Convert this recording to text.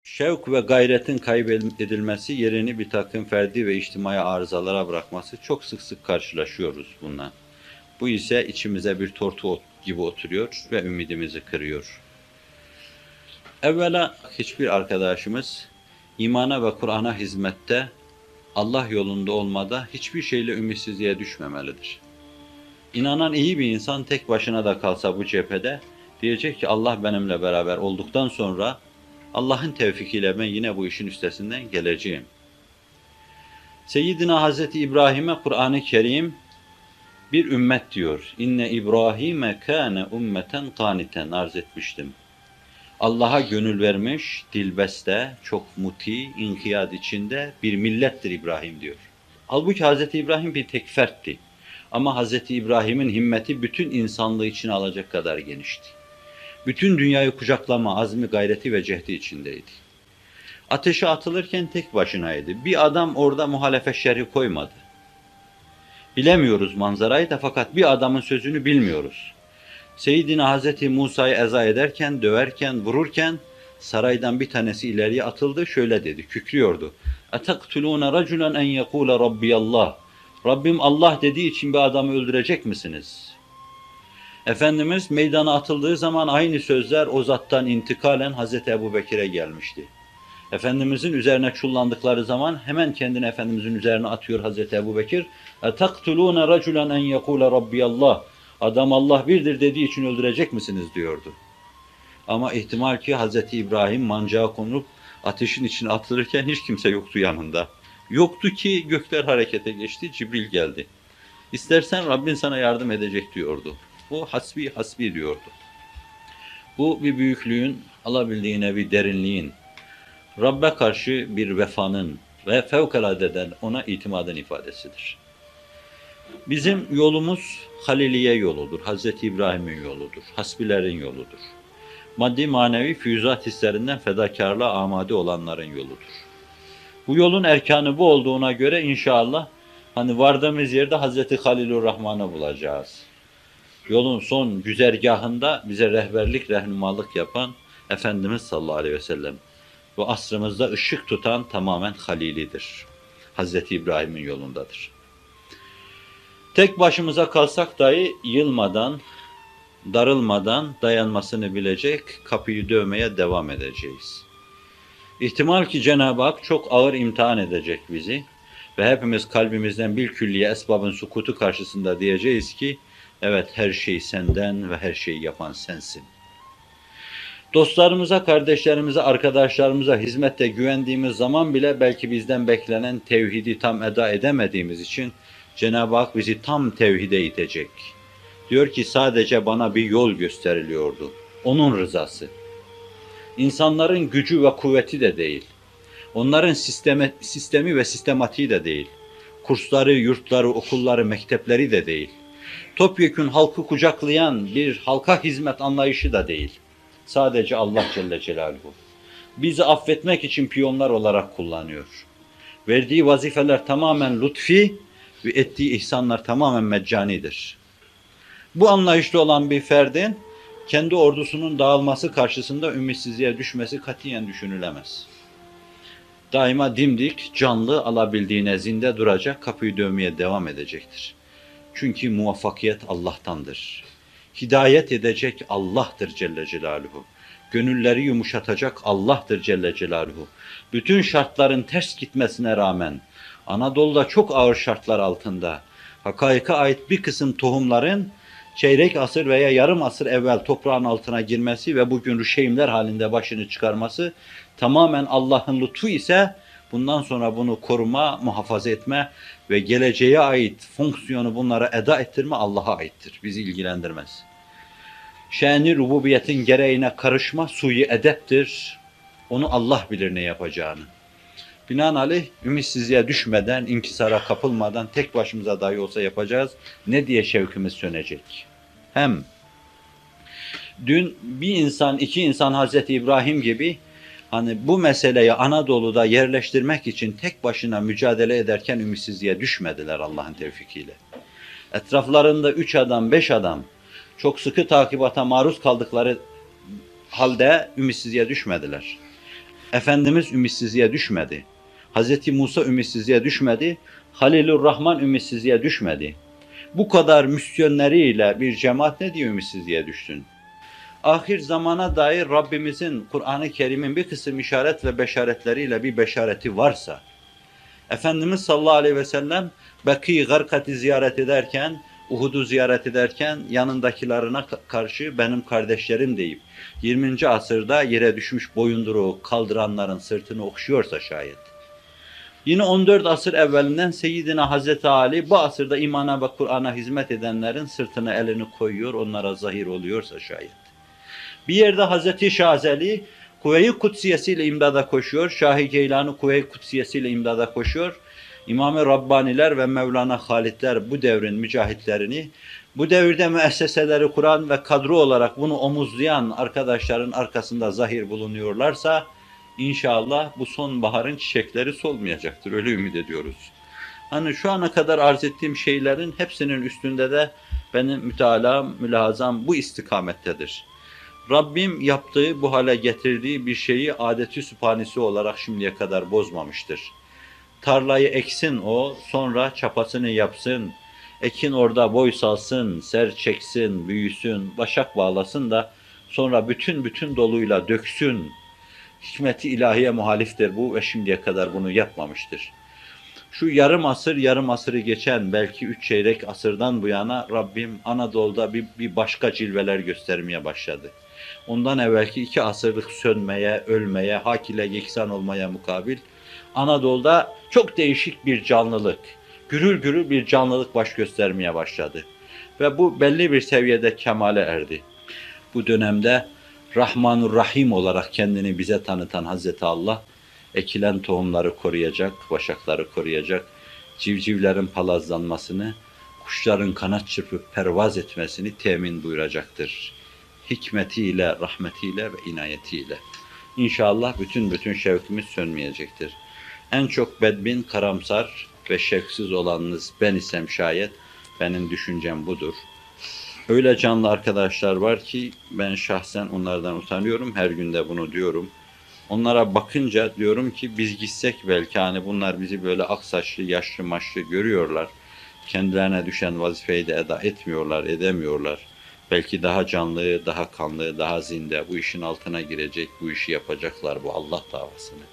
Şevk ve gayretin kaybedilmesi yerini bir takım ferdi ve içtimai arızalara bırakması çok sık sık karşılaşıyoruz bununla. Bu ise içimize bir tortu gibi oturuyor ve ümidimizi kırıyor. Evvela hiçbir arkadaşımız imana ve Kur'an'a hizmette, Allah yolunda olmada hiçbir şeyle ümitsizliğe düşmemelidir. İnanan iyi bir insan tek başına da kalsa bu cephede diyecek ki Allah benimle beraber olduktan sonra Allah'ın tevfikiyle ben yine bu işin üstesinden geleceğim. Seyyidina Hazreti İbrahim'e Kur'an-ı Kerim bir ümmet diyor. İnne İbrahim'e kâne ummeten kâniten arz etmiştim. Allah'a gönül vermiş, dilbeste, çok muti, inkiyat içinde bir millettir İbrahim diyor. Halbuki Hazreti İbrahim bir tek fertti. Ama Hazreti İbrahim'in himmeti bütün insanlığı içine alacak kadar genişti. Bütün dünyayı kucaklama azmi, gayreti ve cehdi içindeydi. Ateşe atılırken tek başınaydı. Bir adam orada muhalefet şerhi koymadı. Bilemiyoruz manzarayı da fakat bir adamın sözünü bilmiyoruz. Seyyidina Hazreti Musa'yı eza ederken, döverken, vururken saraydan bir tanesi ileriye atıldı, şöyle dedi, kükrüyordu. اَتَقْتُلُونَ رَجُلًا اَنْ يَقُولَ رَبِّيَ اللّٰهِ Rabbim Allah dediği için bir adamı öldürecek misiniz? Efendimiz meydana atıldığı zaman aynı sözler o zattan intikalen Hazreti Ebubekir'e gelmişti. Efendimizin üzerine çullandıkları zaman hemen kendini Efendimizin üzerine atıyor Hazreti Ebubekir. اَتَقْتُلُونَ رَجُلًا اَنْ يَقُولَ رَبِّيَ اللّٰهِ Adam Allah birdir dediği için öldürecek misiniz diyordu. Ama ihtimal ki Hazreti İbrahim mancağa konup ateşin içine atılırken hiç kimse yoktu yanında. Yoktu ki gökler harekete geçti, Cibril geldi. İstersen Rabbin sana yardım edecek diyordu. Bu hasbi hasbi diyordu. Bu bir büyüklüğün, alabildiğine bir derinliğin, Rabbe karşı bir vefanın ve fevkaladeden ona itimadın ifadesidir. Bizim yolumuz Haliliye yoludur, Hazreti İbrahim'in yoludur, hasbilerin yoludur. Maddi manevi füyüzat hislerinden fedakarlığa amade olanların yoludur. Bu yolun erkanı bu olduğuna göre inşallah hani vardığımız yerde Hazreti Halilur Rahman'ı bulacağız. Yolun son güzergahında bize rehberlik, rehnumalık yapan Efendimiz sallallahu aleyhi ve sellem. Bu asrımızda ışık tutan tamamen Halilidir. Hazreti İbrahim'in yolundadır. Tek başımıza kalsak dahi yılmadan, darılmadan dayanmasını bilecek, kapıyı dövmeye devam edeceğiz. İhtimal ki Cenab-ı Hak çok ağır imtihan edecek bizi ve hepimiz kalbimizden bilkülliye esbabın sukutu karşısında diyeceğiz ki evet her şey senden ve her şeyi yapan sensin. Dostlarımıza, kardeşlerimize, arkadaşlarımıza hizmette güvendiğimiz zaman bile belki bizden beklenen tevhidi tam eda edemediğimiz için Cenab-ı Hak bizi tam tevhide itecek. Diyor ki sadece bana bir yol gösteriliyordu. Onun rızası. İnsanların gücü ve kuvveti de değil. Onların sistemi ve sistematiği de değil. Kursları, yurtları, okulları, mektepleri de değil. Topyekün halkı kucaklayan bir halka hizmet anlayışı da değil. Sadece Allah Celle Celaluhu. Bizi affetmek için piyonlar olarak kullanıyor. Verdiği vazifeler tamamen lütfi ve ettiği ihsanlar tamamen meccanidir. Bu anlayışlı olan bir ferdin kendi ordusunun dağılması karşısında ümitsizliğe düşmesi katiyen düşünülemez. Daima dimdik, canlı alabildiğine zinde duracak, kapıyı dövmeye devam edecektir. Çünkü muvaffakiyet Allah'tandır. Hidayet edecek Allah'tır Celle Celaluhu. Gönülleri yumuşatacak Allah'tır Celle Celaluhu. Bütün şartların ters gitmesine rağmen Anadolu'da çok ağır şartlar altında hakaika ait bir kısım tohumların çeyrek asır veya yarım asır evvel toprağın altına girmesi ve bugün rüşeğimler halinde başını çıkarması tamamen Allah'ın lütfu ise bundan sonra bunu koruma, muhafaza etme ve geleceğe ait fonksiyonu bunlara eda ettirme Allah'a aittir. Bizi ilgilendirmez. Şen-i rububiyetin gereğine karışma suyu edeptir. Onu Allah bilir ne yapacağını. Binaenaleyh ümitsizliğe düşmeden, inkisara kapılmadan tek başımıza dahi olsa yapacağız. Ne diye şevkimiz sönecek? Hem dün bir insan, iki insan Hazreti İbrahim gibi hani bu meseleyi Anadolu'da yerleştirmek için tek başına mücadele ederken ümitsizliğe düşmediler Allah'ın tevfikiyle. Etraflarında 3 adam, 5 adam çok sıkı takibata maruz kaldıkları halde ümitsizliğe düşmediler. Efendimiz ümitsizliğe düşmedi. Hz. Musa ümitsizliğe düşmedi. Halilur Rahman ümitsizliğe düşmedi. Bu kadar misyonlarıyla bir cemaat ne diye ümitsizliğe düşsün? Ahir zamana dair Rabbimizin Kur'an-ı Kerim'in bir kısım işaret ve beşaretleriyle bir beşareti varsa, Efendimiz sallallahu aleyhi ve sellem Baki Garkat'ı ziyaret ederken, Uhud'u ziyaret ederken yanındakilerine karşı benim kardeşlerim deyip 20. asırda yere düşmüş boyunduruğu kaldıranların sırtını okşuyorsa şayet, yine 14 asır evvelinden Seyyidina Hazreti Ali bu asırda imana ve Kur'an'a hizmet edenlerin sırtına elini koyuyor, onlara zahir oluyorsa şayet. Bir yerde Hazreti Şazeli Kuvve-i Kudsiyesiyle imdada koşuyor, Şah-ı Geylani Kuvve-i Kudsiyesiyle imdada koşuyor. İmam-ı Rabbaniler ve Mevlana Halitler bu devrin mücahitlerini, bu devirde müesseseleri kuran ve kadro olarak bunu omuzlayan arkadaşların arkasında zahir bulunuyorlarsa, İnşallah bu sonbaharın çiçekleri solmayacaktır. Öyle ümit ediyoruz. Hani şu ana kadar arz ettiğim şeylerin hepsinin üstünde de benim mütalam, mülahazam bu istikamettedir. Rabbim yaptığı, bu hale getirdiği bir şeyi adeti sübhanesi olarak şimdiye kadar bozmamıştır. Tarlayı eksin o, sonra çapasını yapsın. Ekin orada boy salsın, ser çeksin, büyüsün, başak bağlasın da sonra bütün doluyla döksün. Hikmeti ilahiye muhaliftir bu ve şimdiye kadar bunu yapmamıştır. Şu yarım asırı geçen belki 3 çeyrek asırdan bu yana Rabbim Anadolu'da bir başka cilveler göstermeye başladı. Ondan evvelki 2 asırlık sönmeye, ölmeye, hak ile yeksan olmaya mukabil Anadolu'da çok değişik bir canlılık, gürül gürül bir canlılık baş göstermeye başladı. Ve bu belli bir seviyede kemale erdi. Bu dönemde Rahmanur Rahim olarak kendini bize tanıtan Hazreti Allah, ekilen tohumları koruyacak, başakları koruyacak, civcivlerin palazlanmasını, kuşların kanat çırpıp pervaz etmesini temin buyuracaktır. Hikmetiyle, rahmetiyle ve inayetiyle. İnşallah bütün şevkimiz sönmeyecektir. En çok bedbin, karamsar ve şevksiz olanınız ben isem şayet, benim düşüncem budur. Öyle canlı arkadaşlar var ki ben şahsen onlardan utanıyorum. Her günde bunu diyorum. Onlara bakınca diyorum ki biz gitsek belki hani bunlar bizi böyle aksaçlı, yaşlı maçlı görüyorlar. Kendilerine düşen vazifeyi de eda etmiyorlar, edemiyorlar. Belki daha canlı, daha kanlı, daha zinde bu işin altına girecek, bu işi yapacaklar bu Allah davasını.